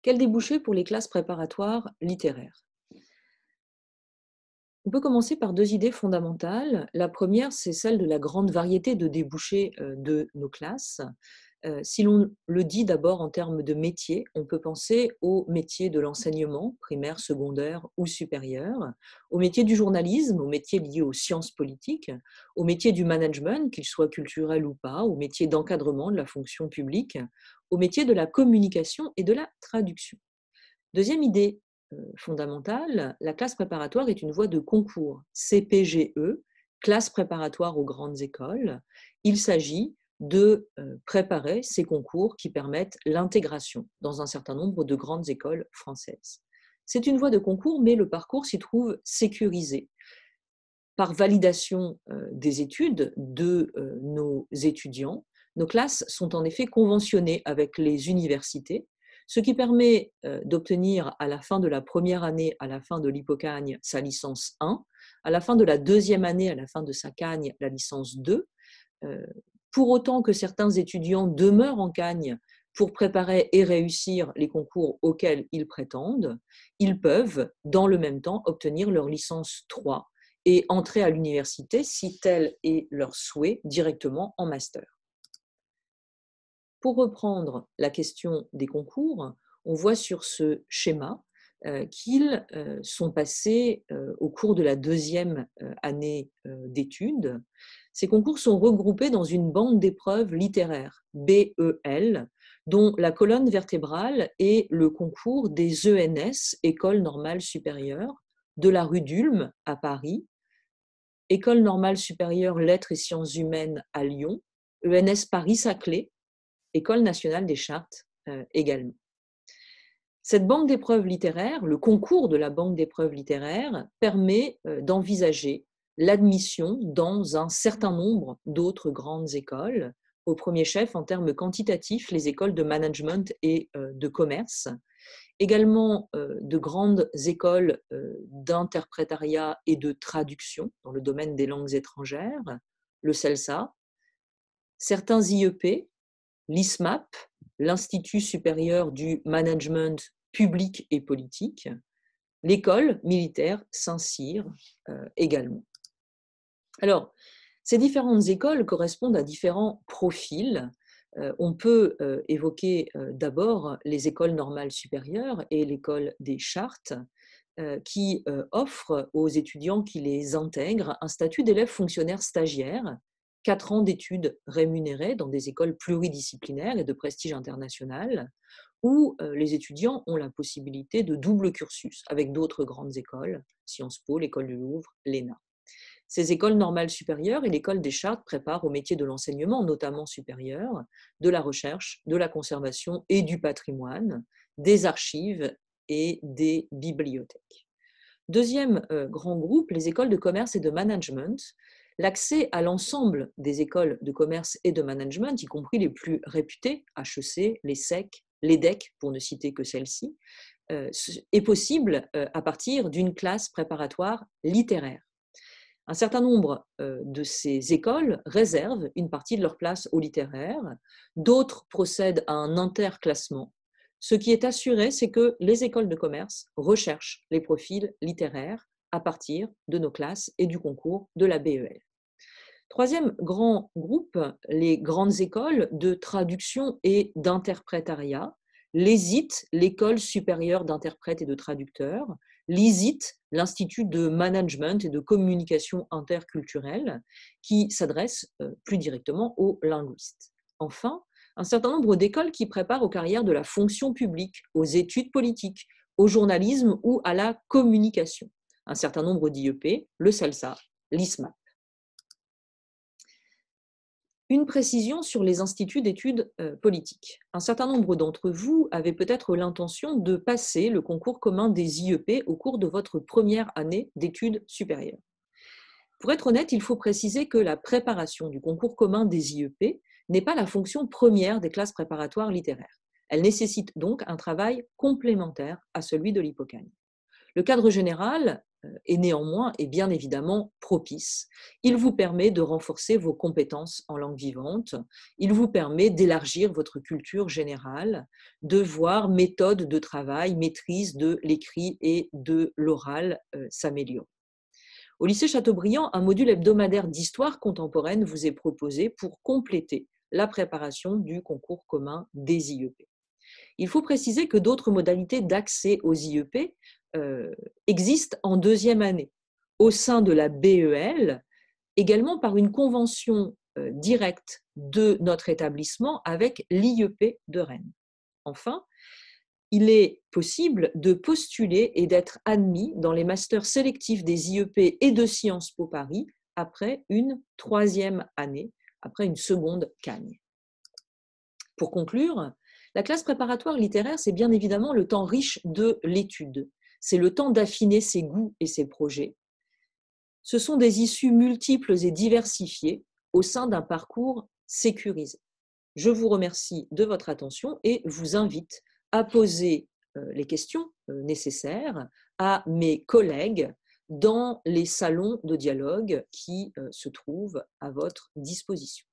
Quel débouché pour les classes préparatoires littéraires? On peut commencer par deux idées fondamentales. La première, c'est celle de la grande variété de débouchés de nos classes. Si l'on le dit d'abord en termes de métiers, on peut penser aux métiers de l'enseignement, primaire, secondaire ou supérieur, aux métiers du journalisme, aux métiers liés aux sciences politiques, aux métiers du management, qu'ils soient culturels ou pas, aux métiers d'encadrement de la fonction publique, aux métiers de la communication et de la traduction. Deuxième idée fondamentale, la classe préparatoire est une voie de concours, CPGE, classe préparatoire aux grandes écoles. Il s'agit de préparer ces concours qui permettent l'intégration dans un certain nombre de grandes écoles françaises. C'est une voie de concours, mais le parcours s'y trouve sécurisé par validation des études de nos étudiants. Nos classes sont en effet conventionnées avec les universités, ce qui permet d'obtenir à la fin de la première année, à la fin de l'hypocagne, sa licence 1, à la fin de la deuxième année, à la fin de sa cagne, la licence 2. Pour autant que certains étudiants demeurent en cagne pour préparer et réussir les concours auxquels ils prétendent, ils peuvent, dans le même temps, obtenir leur licence 3 et entrer à l'université, si tel est leur souhait, directement en master. Pour reprendre la question des concours, on voit sur ce schéma qu'ils sont passés au cours de la deuxième année d'études. Ces concours sont regroupés dans une banque d'épreuves littéraires, BEL, dont la colonne vertébrale est le concours des ENS, École normale supérieure, de la rue d'Ulm à Paris, École normale supérieure lettres et sciences humaines à Lyon, ENS Paris-Saclay, École nationale des chartes également. Cette banque d'épreuves littéraires, le concours de la banque d'épreuves littéraires, permet d'envisager l'admission dans un certain nombre d'autres grandes écoles, au premier chef en termes quantitatifs, les écoles de management et de commerce, également de grandes écoles d'interprétariat et de traduction dans le domaine des langues étrangères, le CELSA, certains IEP, l'ISMAP, l'Institut supérieur du management public et politique, l'école militaire Saint-Cyr également. Alors, ces différentes écoles correspondent à différents profils. On peut évoquer d'abord les écoles normales supérieures et l'école des chartes, qui offrent aux étudiants qui les intègrent un statut d'élève fonctionnaire stagiaire, 4 ans d'études rémunérées dans des écoles pluridisciplinaires et de prestige international, où les étudiants ont la possibilité de double cursus avec d'autres grandes écoles, Sciences Po, l'École du Louvre, l'ENA. Ces écoles normales supérieures et l'école des chartes préparent au métier de l'enseignement, notamment supérieur, de la recherche, de la conservation et du patrimoine, des archives et des bibliothèques. Deuxième grand groupe, les écoles de commerce et de management. L'accès à l'ensemble des écoles de commerce et de management, y compris les plus réputées, HEC, l'ESSEC, l'EDEC, pour ne citer que celles-ci, est possible à partir d'une classe préparatoire littéraire. Un certain nombre de ces écoles réservent une partie de leur place au littéraire, d'autres procèdent à un interclassement. Ce qui est assuré, c'est que les écoles de commerce recherchent les profils littéraires à partir de nos classes et du concours de la BEL. Troisième grand groupe, les grandes écoles de traduction et d'interprétariat, l'ESIT, l'École supérieure d'interprètes et de traducteurs, l'ISIT, l'Institut de management et de communication interculturelle, qui s'adresse plus directement aux linguistes. Enfin, un certain nombre d'écoles qui préparent aux carrières de la fonction publique, aux études politiques, au journalisme ou à la communication. Un certain nombre d'IEP, le CELSA, l'ISMAP. Une précision sur les instituts d'études politiques. Un certain nombre d'entre vous avaient peut-être l'intention de passer le concours commun des IEP au cours de votre première année d'études supérieures. Pour être honnête, il faut préciser que la préparation du concours commun des IEP n'est pas la fonction première des classes préparatoires littéraires. Elle nécessite donc un travail complémentaire à celui de l'hypocagne. Le cadre général et néanmoins est bien évidemment propice. Il vous permet de renforcer vos compétences en langue vivante, il vous permet d'élargir votre culture générale, de voir méthode de travail, maîtrise de l'écrit et de l'oral s'améliorer. Au lycée Chateaubriand, un module hebdomadaire d'histoire contemporaine vous est proposé pour compléter la préparation du concours commun des IEP. Il faut préciser que d'autres modalités d'accès aux IEP existent en deuxième année, au sein de la BEL, également par une convention directe de notre établissement avec l'IEP de Rennes. Enfin, il est possible de postuler et d'être admis dans les masters sélectifs des IEP et de Sciences Po Paris après une troisième année, après une seconde cagne. Pour conclure, la classe préparatoire littéraire, c'est bien évidemment le temps riche de l'étude. C'est le temps d'affiner ses goûts et ses projets. Ce sont des issues multiples et diversifiées au sein d'un parcours sécurisé. Je vous remercie de votre attention et vous invite à poser les questions nécessaires à mes collègues dans les salons de dialogue qui se trouvent à votre disposition.